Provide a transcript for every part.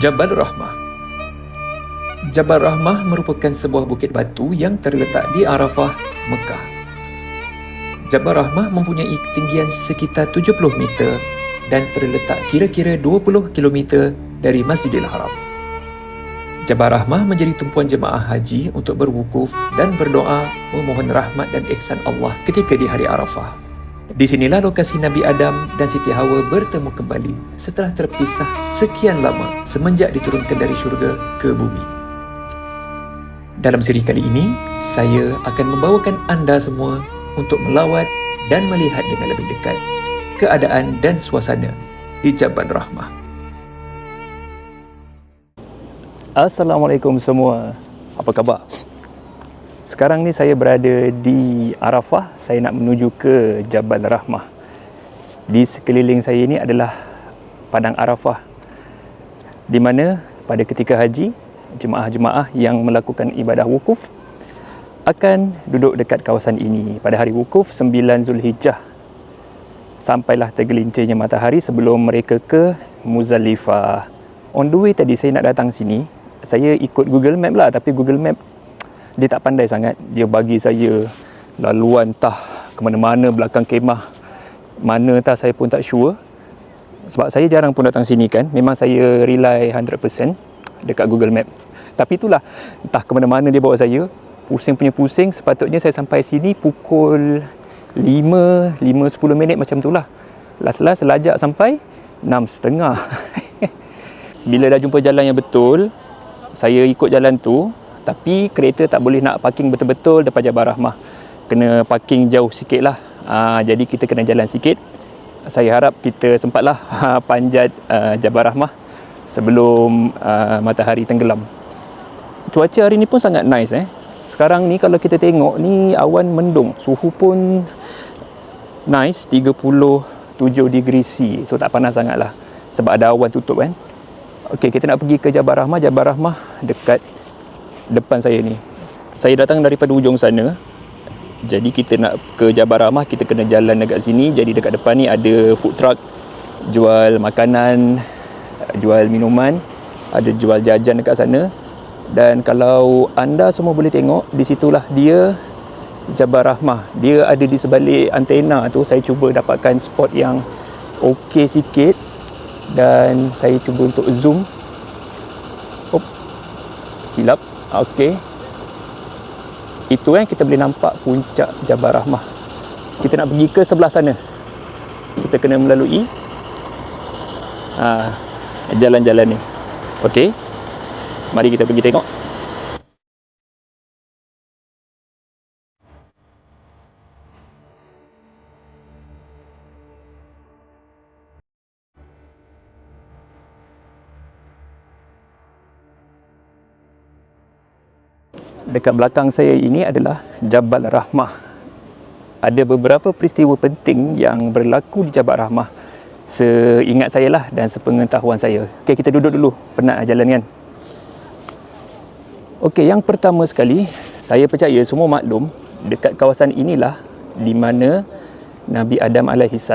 Jabal Rahmah. Jabal Rahmah merupakan sebuah bukit batu yang terletak di Arafah, Mekah. Jabal Rahmah mempunyai ketinggian sekitar 70 meter dan terletak kira-kira 20 kilometer dari Masjidil Haram. Jabal Rahmah menjadi tumpuan jemaah haji untuk berwukuf dan berdoa memohon rahmat dan ihsan Allah ketika di hari Arafah. Di sinilah lokasi Nabi Adam dan Siti Hawa bertemu kembali setelah terpisah sekian lama semenjak diturunkan dari syurga ke bumi. Dalam siri kali ini, saya akan membawakan anda semua untuk melawat dan melihat dengan lebih dekat keadaan dan suasana di Jabal Rahmah. Assalamualaikum semua. Apa khabar? Sekarang ni saya berada di Arafah. Saya nak menuju ke Jabal Rahmah. Di sekeliling saya ini adalah padang Arafah, di mana pada ketika haji, jemaah-jemaah yang melakukan ibadah wukuf akan duduk dekat kawasan ini pada hari wukuf 9 Zulhijjah, sampailah tergelincirnya matahari sebelum mereka ke Muzdalifah. On the way tadi saya nak datang sini, saya ikut Google Map lah, tapi Google Map dia tak pandai sangat. Dia bagi saya laluan tah ke mana-mana belakang kemah, mana tah saya pun tak sure. Sebab saya jarang pun datang sini kan. Memang saya rely 100% dekat Google Map. Tapi itulah, entah ke mana-mana dia bawa saya. Pusing punya pusing. Sepatutnya saya sampai sini pukul 5, 10 minit macam tu lah. Last lajak sampai 6.30. Bila dah jumpa jalan yang betul, saya ikut jalan tu. Tapi kereta tak boleh nak parking betul-betul depan Jabal Rahmah. Kena parking jauh sikit lah. Jadi kita kena jalan sikit. Saya harap kita sempatlah panjat Jabal Rahmah sebelum matahari tenggelam. Cuaca hari ni pun sangat nice. Sekarang ni kalau kita tengok ni awan mendung. Suhu pun nice, 37 degree C. So tak panas sangat lah sebab ada awan tutup kan. Okey, kita nak pergi ke Jabal Rahmah. Jabal Rahmah dekat depan saya ni. Saya datang daripada ujung sana. Jadi kita nak ke Jabal Rahmah, kita kena jalan dekat sini. Jadi dekat depan ni ada food truck, jual makanan, jual minuman, ada jual jajan dekat sana. Dan kalau anda semua boleh tengok, di situlah dia Jabal Rahmah. Dia ada di sebalik antena tu. Saya cuba dapatkan spot yang okey sikit dan saya cuba untuk zoom. Silap. Okey. Itu kita boleh nampak puncak Jabal Rahmah. Kita nak pergi ke sebelah sana. Kita kena melalui jalan-jalan ni. Okey. Mari kita pergi tengok. Dekat belakang saya ini adalah Jabal Rahmah. Ada beberapa peristiwa penting yang berlaku di Jabal Rahmah seingat saya lah dan sepengetahuan saya. Okey, kita duduk dulu. Penat jalan kan? Okey, yang pertama sekali, saya percaya semua maklum dekat kawasan inilah di mana Nabi Adam AS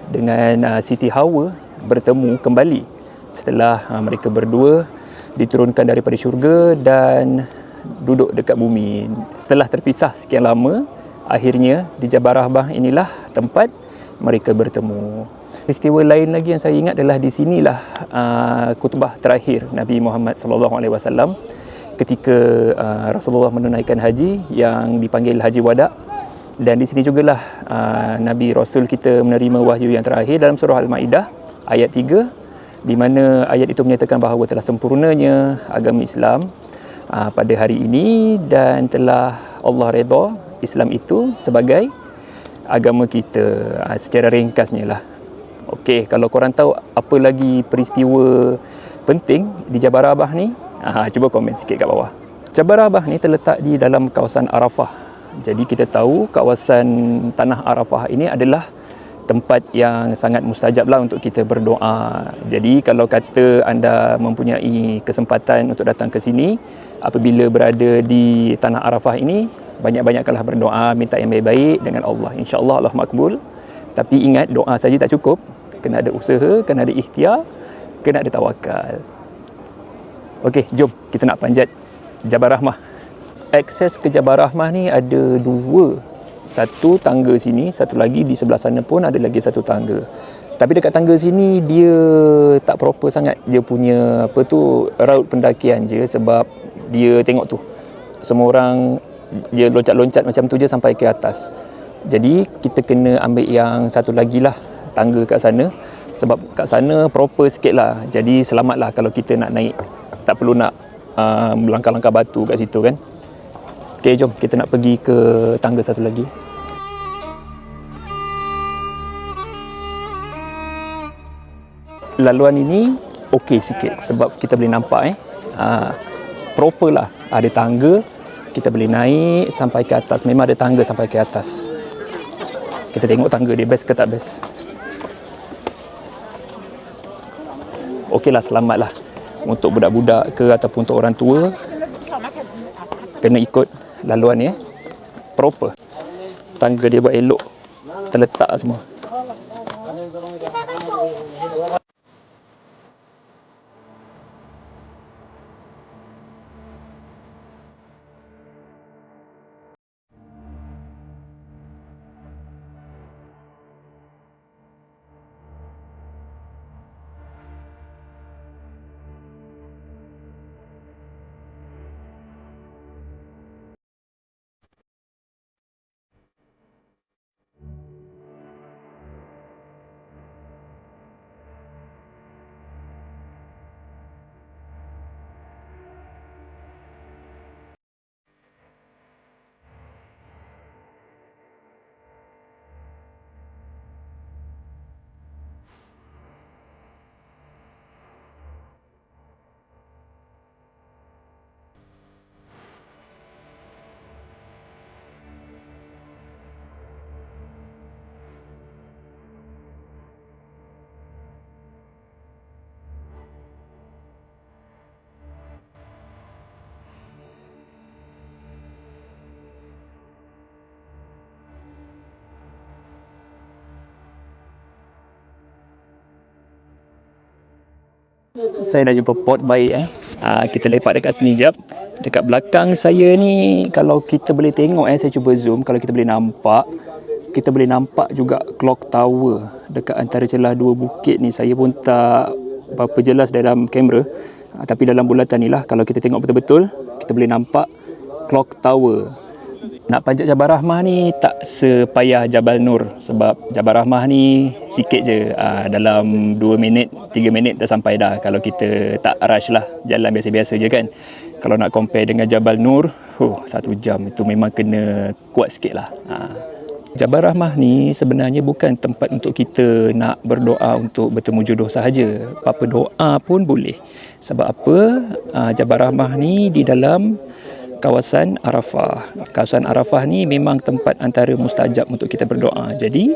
dengan Siti Hawa bertemu kembali setelah mereka berdua diturunkan daripada syurga dan duduk dekat bumi. Setelah terpisah sekian lama, akhirnya di Jabal Rahmah inilah tempat mereka bertemu. Peristiwa lain lagi yang saya ingat adalah di sinilah khutbah terakhir Nabi Muhammad SAW ketika Rasulullah menunaikan haji yang dipanggil Haji Wada. Dan di sini jugalah Nabi Rasul kita menerima wahyu yang terakhir dalam surah Al-Maidah ayat 3, di mana ayat itu menyatakan bahawa telah sempurnanya agama Islam pada hari ini dan telah Allah redha Islam itu sebagai agama kita. Secara ringkasnya lah. Okey, kalau korang tahu apa lagi peristiwa penting di Jabal Rahmah ni, cuba komen sikit kat bawah. Jabal Rahmah ni terletak di dalam kawasan Arafah. Jadi kita tahu kawasan tanah Arafah ini adalah tempat yang sangat mustajab lah untuk kita berdoa. Jadi kalau kata anda mempunyai kesempatan untuk datang ke sini, apabila berada di tanah Arafah ini, banyak-banyaklah berdoa, minta yang baik-baik dengan Allah. InsyaAllah Allah makbul. Tapi ingat, doa saja tak cukup. Kena ada usaha, kena ada ikhtiar, kena ada tawakal. Okey, jom kita nak panjat Jabal Rahmah. Akses ke Jabal Rahmah ni ada dua. Satu tangga sini, satu lagi di sebelah sana pun ada lagi satu tangga. Tapi dekat tangga sini dia tak proper sangat. Dia punya raut pendakian je, sebab dia tengok tu. Semua orang dia loncat-loncat macam tu je sampai ke atas. Jadi kita kena ambil yang satu lagi lah, tangga kat sana. Sebab kat sana proper sikit lah. Jadi selamat lah kalau kita nak naik. Tak perlu nak langkah-langkah batu kat situ kan. Okay, jom kita nak pergi ke tangga satu lagi. Laluan ini okey sikit sebab kita boleh nampak proper lah. Ada tangga, kita boleh naik sampai ke atas. Memang ada tangga sampai ke atas. Kita tengok tangga dia best ke tak best. Okey lah, selamat lah. Untuk budak-budak ke ataupun untuk orang tua, kena ikut laluan ni proper. Tangga dia buat elok, terletak semua. Saya dah jumpa pot baik kita lepak dekat sini jap. Dekat belakang saya ni, kalau kita boleh tengok saya cuba zoom, kalau kita boleh nampak, kita boleh nampak juga clock tower dekat antara celah dua bukit ni. Saya pun tak berapa jelas dalam kamera, tapi dalam bulatan ni lah, kalau kita tengok betul-betul, kita boleh nampak clock tower. Nak panjat Jabal Rahmah ni tak sepayah Jabal Nur, sebab Jabal Rahmah ni sikit je, dalam 2 minit, 3 minit dah sampai dah, kalau kita tak rush lah, jalan biasa-biasa je kan. Kalau nak compare dengan Jabal Nur, 1 jam, itu memang kena kuat sikit lah. Jabal Rahmah ni sebenarnya bukan tempat untuk kita nak berdoa untuk bertemu jodoh sahaja. Apa doa pun boleh. Sebab apa? Jabal Rahmah ni di dalam kawasan Arafah. Kawasan Arafah ni memang tempat antara mustajab untuk kita berdoa. Jadi,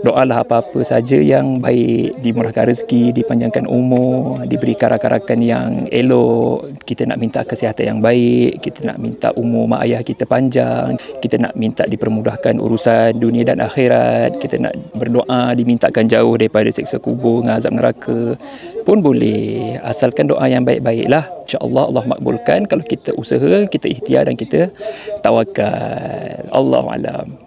doalah apa-apa saja yang baik, dimurahkan rezeki, dipanjangkan umur, diberi karakan yang elok. Kita nak minta kesihatan yang baik, kita nak minta umur mak ayah kita panjang, kita nak minta dipermudahkan urusan dunia dan akhirat, kita nak berdoa dimintakan jauh daripada siksa kubur dan azab neraka pun boleh. Asalkan doa yang baik-baiklah. InsyaAllah Allah makbulkan kalau kita usaha, kita ikhtiar dan kita tawakal. Allahu a'lam.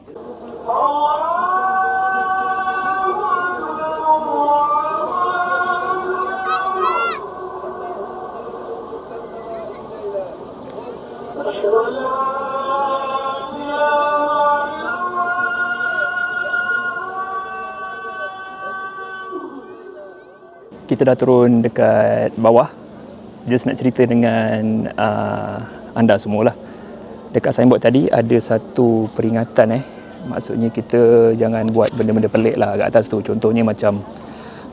Kita dah turun dekat bawah. Just nak cerita dengan anda semualah. Dekat signboard tadi ada satu peringatan Maksudnya kita jangan buat benda-benda pelik lah kat atas tu. Contohnya macam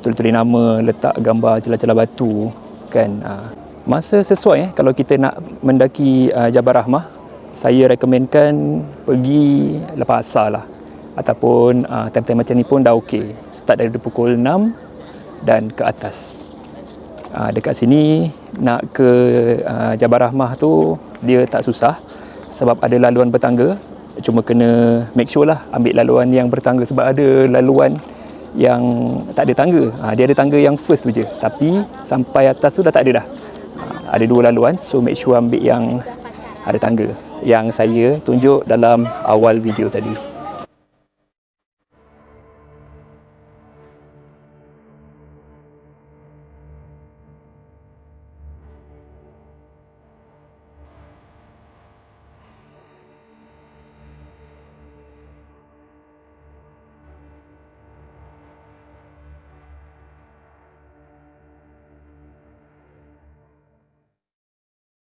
tulis-tulis nama, letak gambar celah-celah batu kan. Masa sesuai kalau kita nak mendaki Jabal Rahmah, saya rekomenkan pergi lepas asar lah. Ataupun time-time macam ni pun dah okey. Start dari pukul 6 dan ke atas. Dekat sini nak ke Jabal Rahmah tu dia tak susah sebab ada laluan bertangga. Cuma kena make sure lah ambil laluan yang bertangga, sebab ada laluan yang tak ada tangga. Dia ada tangga yang first tu je, tapi sampai atas tu dah tak ada dah. ada 2 laluan, so make sure ambil yang ada tangga yang saya tunjuk dalam awal video tadi.